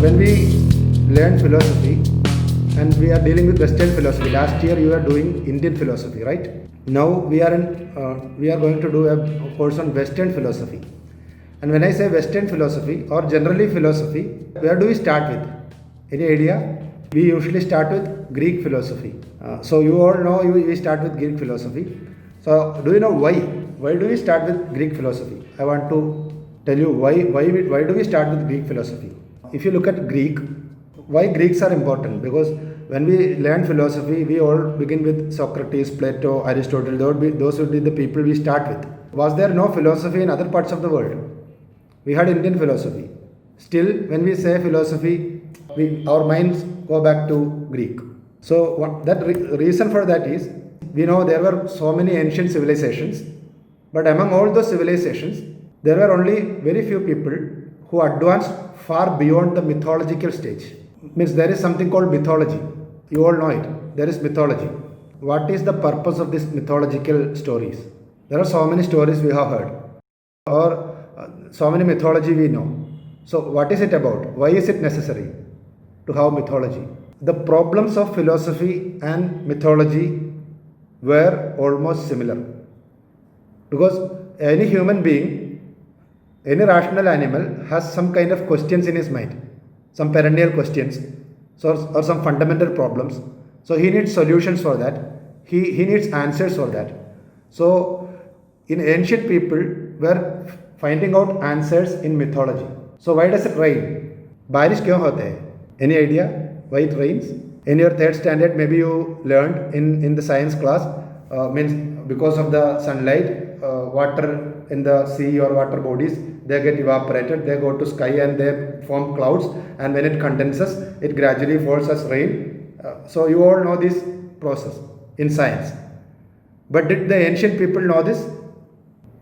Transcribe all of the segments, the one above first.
when we learn philosophy and we are dealing with Western philosophy, last year you were doing Indian philosophy, right? Now we are going to do a course on Western philosophy. And when I say Western philosophy or generally philosophy, where do we start with? Any idea? We usually start with Greek philosophy. So you all know we start with Greek philosophy. So do you know why? Why do we start with Greek philosophy? I want to tell you why do we start with Greek philosophy? If you look at Greek, why Greeks are important? Because when we learn philosophy, we all begin with Socrates, Plato, Aristotle. Those would be the people we start with. Was there no philosophy in other parts of the world? We had Indian philosophy. Still, when we say philosophy, our minds go back to Greek. So reason for that is, we know there were so many ancient civilizations, but among all those civilizations, there were only very few people who advanced far beyond the mythological stage. Means there is something called mythology. You all know it. There is mythology. What is the purpose of these mythological stories? There are so many stories we have heard, or so many mythology we know. So what is it about? Why is it necessary to have mythology? The problems of philosophy and mythology were almost similar. Because any human being, any rational animal has some kind of questions in his mind, some perennial questions, or some fundamental problems. So he needs solutions for that. He needs answers for that. So in ancient people were finding out answers in mythology. So why does it rain? बारिश क्यों होता है? Any idea why it rains? In your third standard, maybe you learned in the science class, means because of the sunlight, water in the sea or water bodies, they get evaporated, they go to sky and they form clouds, and when it condenses, it gradually falls as rain. So you all know this process in science. But did the ancient people know this?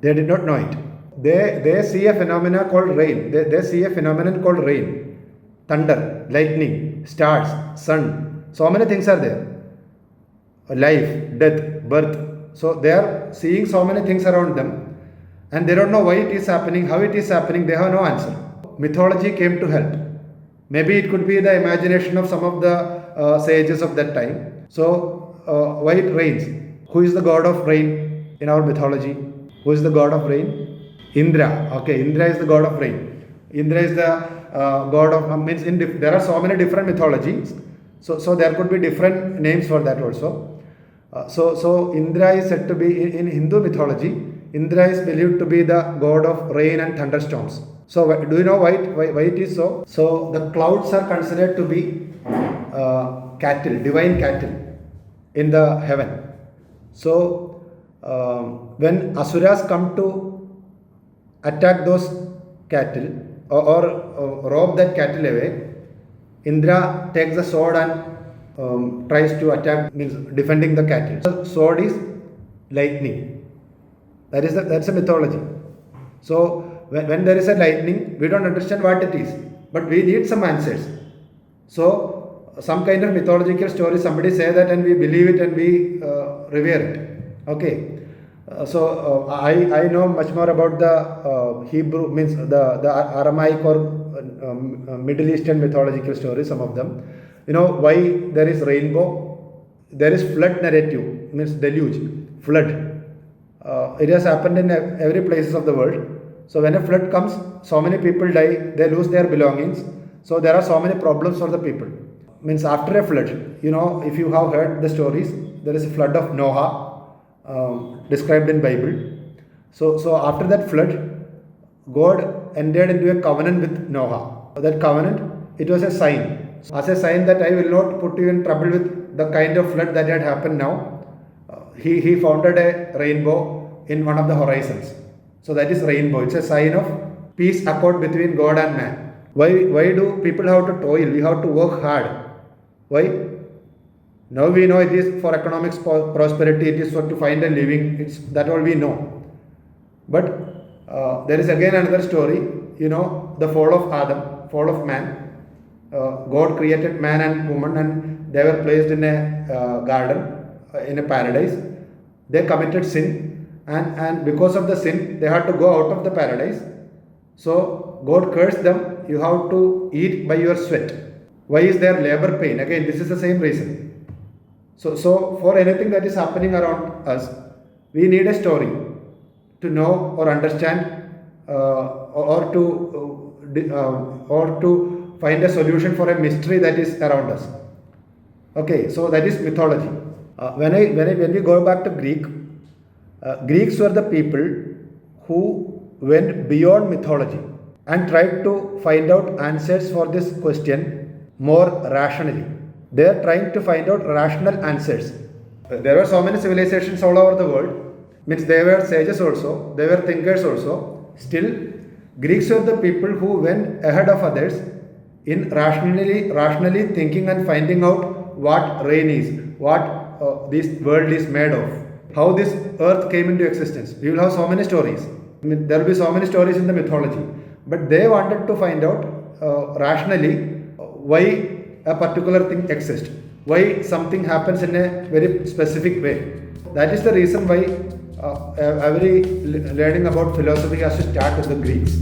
They did not know it. They see a phenomena called rain. They see a phenomenon called rain, thunder, lightning, stars, sun. So many things are there. Life, death, birth. So they are seeing so many things around them, and they don't know why it is happening, how it is happening. They have no answer. Mythology came to help. Maybe it could be the imagination of some of the sages of that time. So why it rains? Who is the god of rain in our mythology? Who is the god of rain? Indra. Okay, Indra is the god of rain. Indra is the god of there are so many different mythologies. So there could be different names for that also. So Indra is said to be in Hindu mythology. Indra is believed to be the god of rain and thunderstorms. So do you know why it is so? So the clouds are considered to be cattle, divine cattle in the heaven. So when asuras come to attack those cattle or rob that cattle away, Indra takes the sword and tries to attack, means defending the cattle. The sword is lightning. That's a mythology. So when there is a lightning, we don't understand what it is, but we need some answers. So some kind of mythological story, somebody say that and we believe it and we revere it. Okay. I know much more about the Hebrew, means the Aramaic or Middle Eastern mythological stories, some of them. You know why there is rainbow? There is flood narrative, means deluge, flood. It has happened in every places of the world. So when a flood comes, so many people die, they lose their belongings. So there are so many problems for the people. Means after a flood, you know, if you have heard the stories, there is a flood of Noah. Described in Bible. So after that flood, God entered into a covenant with Noah. That covenant, it was a sign. As a sign that I will not put you in trouble with the kind of flood that had happened now, he founded a rainbow in one of the horizons. So that is rainbow. It's a sign of peace accord between God and man. Why do people have to toil? We have to work hard. Why? Now we know it is for economic prosperity, it is for to find a living, it's that all we know. But there is again another story, you know, the fall of Adam, fall of man. God created man and woman and they were placed in a garden, in a paradise. They committed sin and because of the sin, they had to go out of the paradise So God cursed them, you have to eat by your sweat. Why is there labor pain? Again, this is the same reason. So for anything that is happening around us, we need a story to know or understand or to find a solution for a mystery that is around us. Okay, so that is mythology. When we go back to Greeks were the people who went beyond mythology and tried to find out answers for this question more rationally. They are trying to find out rational answers. There were so many civilizations all over the world. Means they were sages also, they were thinkers also. Still, Greeks were the people who went ahead of others in rationally thinking and finding out what rain is, what this world is made of, how this earth came into existence. We will have so many stories. I mean, there will be so many stories in the mythology, but they wanted to find out rationally why a particular thing exists, why something happens in a very specific way. That is the reason why every learning about philosophy has to start with the Greeks.